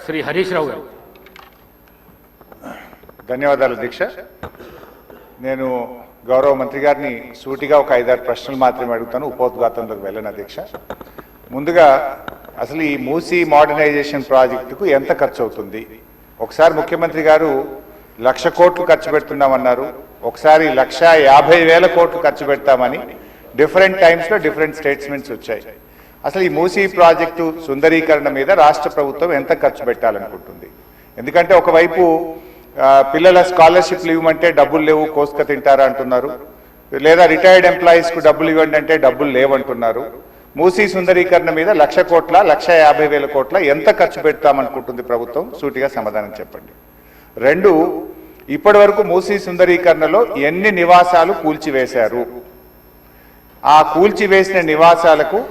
శ్రీ హరీష్ రావు గారు. ధన్యవాదాలు అధ్యక్ష. నేను గౌరవ మంత్రి గారిని సూటిగా ఒక 5-6 ప్రశ్నలు మాత్రమే అడుగుతాను, ఉపోద్ఘాతంలోకి వెళ్ళను అధ్యక్ష. ముందుగా అసలు ఈ మూసీ మోడర్నైజేషన్ ప్రాజెక్టుకు ఎంత ఖర్చు అవుతుంది? ఒకసారి ముఖ్యమంత్రి గారు 1,00,000 కోట్లు ఖర్చు పెడుతున్నామన్నారు, ఒకసారి 1,50,000 కోట్లు ఖర్చు పెడతామని డిఫరెంట్ టైమ్స్లో డిఫరెంట్ స్టేట్మెంట్స్ వచ్చాయి. అసలు ఈ మూసీ ప్రాజెక్టు సుందరీకరణ మీద రాష్ట్ర ప్రభుత్వం ఎంత ఖర్చు పెట్టాలనుకుంటుంది? ఎందుకంటే ఒకవైపు పిల్లల స్కాలర్షిప్లు ఇవ్వమంటే డబ్బులు లేవు, కోసుక తింటారా అంటున్నారు, లేదా రిటైర్డ్ ఎంప్లాయీస్కు డబ్బులు ఇవ్వండి అంటే డబ్బులు లేవంటున్నారు. మూసీ సుందరీకరణ మీద 1,00,000 కోట్ల 1,50,000 కోట్ల ఎంత ఖర్చు పెడతామనుకుంటుంది ప్రభుత్వం? సూటిగా సమాధానం చెప్పండి. 2, ఇప్పటి వరకు మూసీ సుందరీకరణలో ఎన్ని నివాసాలు కూల్చివేశారు? ఆ కూల్చివేసిన నివాసాలకు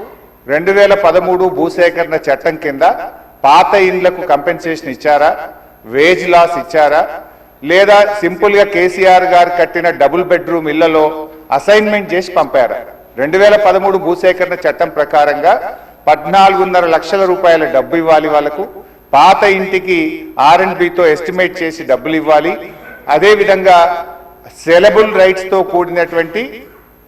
2013 భూసేకరణ చట్టం కింద పాత ఇండ్లకు కంపెన్సేషన్ ఇచ్చారా, వేజ్ లాస్ ఇచ్చారా, లేదా సింపుల్గా కేసీఆర్ గారు కట్టిన డబుల్ బెడ్రూమ్ ఇళ్లలో అసైన్మెంట్ చేసి పంపారా? 2013 భూసేకరణ చట్టం ప్రకారంగా 14.5 లక్షల రూపాయల డబ్బు ఇవ్వాలి వాళ్ళకు, పాత ఇంటికి R&Bతో ఎస్టిమేట్ చేసి డబ్బులు ఇవ్వాలి, అదేవిధంగా సెలబుల్ రైట్స్తో కూడినటువంటి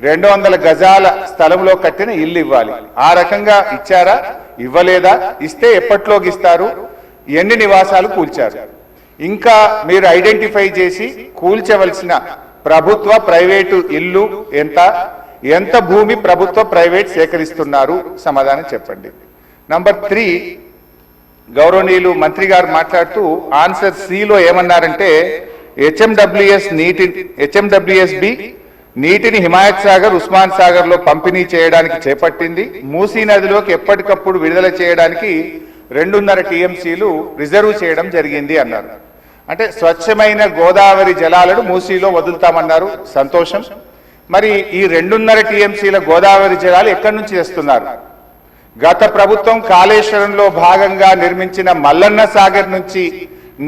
200 గజాల స్థలంలో కట్టిన ఇల్లు ఇవ్వాలి. ఆ రకంగా ఇచ్చారా, ఇవ్వలేదా, ఇస్తే ఎప్పట్లోకి ఇస్తారు, ఎన్ని నివాసాలు కూల్చారు? ఇంకా మీరు ఐడెంటిఫై చేసి కూల్చవలసిన ప్రభుత్వ ప్రైవేటు ఇల్లు ఎంత భూమి ప్రభుత్వ ప్రైవేట్ సేకరిస్తున్నారు? సమాధానం చెప్పండి. నంబర్ 3, గౌరవనీయులు మంత్రి గారు మాట్లాడుతూ ఆన్సర్ సిలో ఏమన్నారంటే హెచ్ఎండబ్ల్యూఎస్బి నీటిని హిమాయత్ సాగర్, ఉస్మాన్ సాగర్ లో పంపిణీ చేయడానికి చేపట్టింది, మూసీ నదిలోకి ఎప్పటికప్పుడు విడుదల చేయడానికి 2.5 టీఎంసీలు రిజర్వ్ చేయడం జరిగింది అన్నారు. అంటే స్వచ్ఛమైన గోదావరి జలాలను మూసీలో వదులుతామన్నారు, సంతోషం. మరి ఈ 2.5 టీఎంసీల గోదావరి జలాలు ఎక్కడి నుంచి తెస్తున్నారు? గత ప్రభుత్వం కాళేశ్వరంలో భాగంగా నిర్మించిన మల్లన్న సాగర్ నుంచి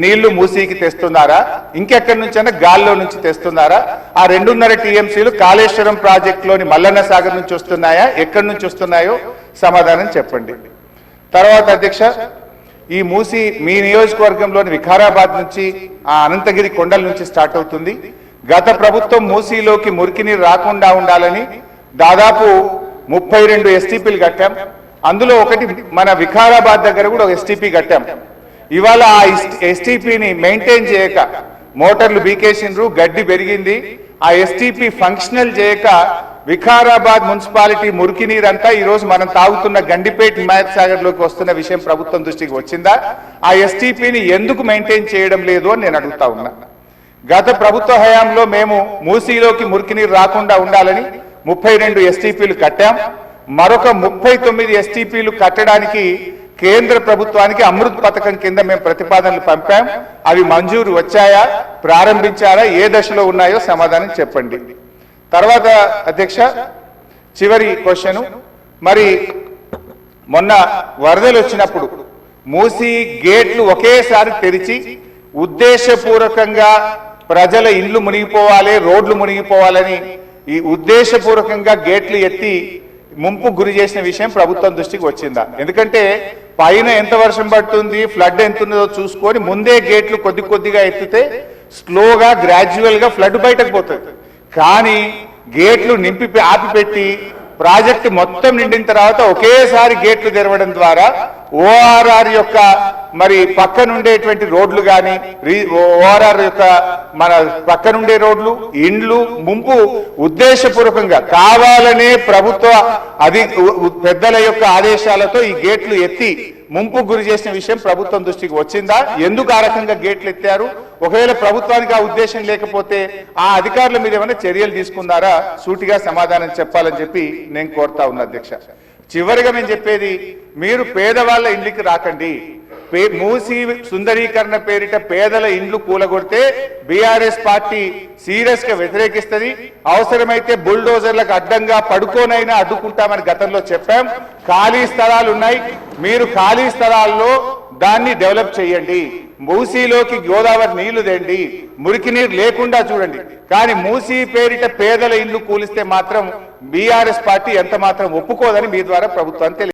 నీళ్లు మూసీకి తెస్తున్నారా, ఇంకెక్కడి నుంచైనా గాల్లో నుంచి తెస్తున్నారా? ఆ 2.5 టీఎంసీలు కాళేశ్వరం ప్రాజెక్టులోని మల్లన్న సాగర్ నుంచి వస్తున్నాయా, ఎక్కడి నుంచి వస్తున్నాయో సమాధానం చెప్పండి. తర్వాత అధ్యక్ష, ఈ మూసీ మీ నియోజకవర్గంలోని వికారాబాద్ నుంచి ఆ అనంతగిరి కొండల నుంచి స్టార్ట్ అవుతుంది. గత ప్రభుత్వం మూసీలోకి మురికి నీరు రాకుండా ఉండాలని దాదాపు 32 ఎస్టీపీలు కట్టాం. అందులో ఒకటి మన వికారాబాద్ దగ్గర కూడా ఒక ఎస్టీపీ కట్టాం. ఇవాళ ఆ ఎస్టీపీని మెయింటైన్ చేయక మోటార్లు బీకేసిండ్రు, గడ్డి పెరిగింది. ఆ ఎస్టీపీ ఫంక్షనల్ చేయక వికారాబాద్ మున్సిపాలిటీ మురికి నీరంతా ఈరోజు మనం తాగుతున్న గండిపేట హిమాయత్ సాగర్ లోకి వస్తున్న విషయం ప్రభుత్వం దృష్టికి వచ్చిందా? ఆ ఎస్టీపీని ఎందుకు మెయింటైన్ చేయడం లేదు అని నేను అడుగుతా ఉన్నా. గత ప్రభుత్వ హయాంలో మేము మూసీలోకి మురికి నీరు రాకుండా ఉండాలని 32 ఎస్టీపీలు కట్టాం. మరొక 39 ఎస్టీపీలు కట్టడానికి కేంద్ర ప్రభుత్వానికి అమృత్ పథకం కింద మేము ప్రతిపాదనలు పంపాం. అవి మంజూరు వచ్చాయా, ప్రారంభించారా, ఏ దశలో ఉన్నాయో సమాధానం చెప్పండి. తర్వాత అధ్యక్ష, చివరి క్వశ్చన్, మరి మొన్న వరదలు వచ్చినప్పుడు మూసీ గేట్లు ఒకేసారి తెరిచి ఉద్దేశపూర్వకంగా ప్రజల ఇండ్లు మునిగిపోవాలి, రోడ్లు మునిగిపోవాలని ఈ ఉద్దేశపూర్వకంగా గేట్లు ఎత్తి ముంపు గురి చేసిన విషయం ప్రభుత్వం దృష్టికి వచ్చిందా? ఎందుకంటే పైన ఎంత వర్షం పడుతుంది, ఫ్లడ్ ఎంత ఉందో చూసుకొని ముందే గేట్లు కొద్దిగా ఎత్తితే స్లోగా గ్రాడ్యువల్ గా ఫ్లడ్ బయటకు పోతుంది. కానీ గేట్లు ఆపిపెట్టి ప్రాజెక్టు మొత్తం నిండిన తర్వాత ఒకేసారి గేట్లు తెరవడం ద్వారా ఓఆర్ఆర్ యొక్క మరి పక్కనుండేటువంటి రోడ్లు కానీ, ఓఆర్ఆర్ యొక్క మన పక్కనుండే రోడ్లు, ఇండ్లు ముంపు ఉద్దేశపూర్వకంగా కావాలనే ప్రభుత్వ పెద్దల యొక్క ఆదేశాలతో ఈ గేట్లు ఎత్తి ముంపు గురి చేసిన విషయం ప్రభుత్వం దృష్టికి వచ్చిందా? ఎందుకు ఆ రకంగా గేట్లు ఎత్తారు? ఒకవేళ ప్రభుత్వానికి ఆ ఉద్దేశం లేకపోతే ఆ అధికారుల మీద ఏమైనా చర్యలు తీసుకున్నారా? సూటిగా సమాధానం చెప్పాలని చెప్పి నేను కోరుతా ఉన్నా అధ్యక్ష. చివరిగా మేము చెప్పేది, మీరు పేదవాళ్ళ ఇండ్లకి రాకండి. మూసీ సుందరీకరణ పేరిట పేదల ఇండ్లు కూలగొడితే బీఆర్ఎస్ పార్టీ సీరియస్ గా వ్యతిరేకిస్తుంది. అవసరమైతే బుల్డోజర్లకు అడ్డంగా పడుకోనైనా అడ్డుకుంటామని గతంలో చెప్పాం. ఖాళీ స్థలాలు ఉన్నాయి, మీరు ఖాళీ స్థలాల్లో దాన్ని డెవలప్ చేయండి. మూసీలోకి గోదావరి నీళ్లు తెండి, మురికి నీరు లేకుండా చూడండి. కానీ మూసీ పేరిట పేదల ఇండ్లు కూలిస్తే మాత్రం బీఆర్ఎస్ పార్టీ ఎంత మాత్రం ఒప్పుకోదని మీ ద్వారా ప్రభుత్వాన్ని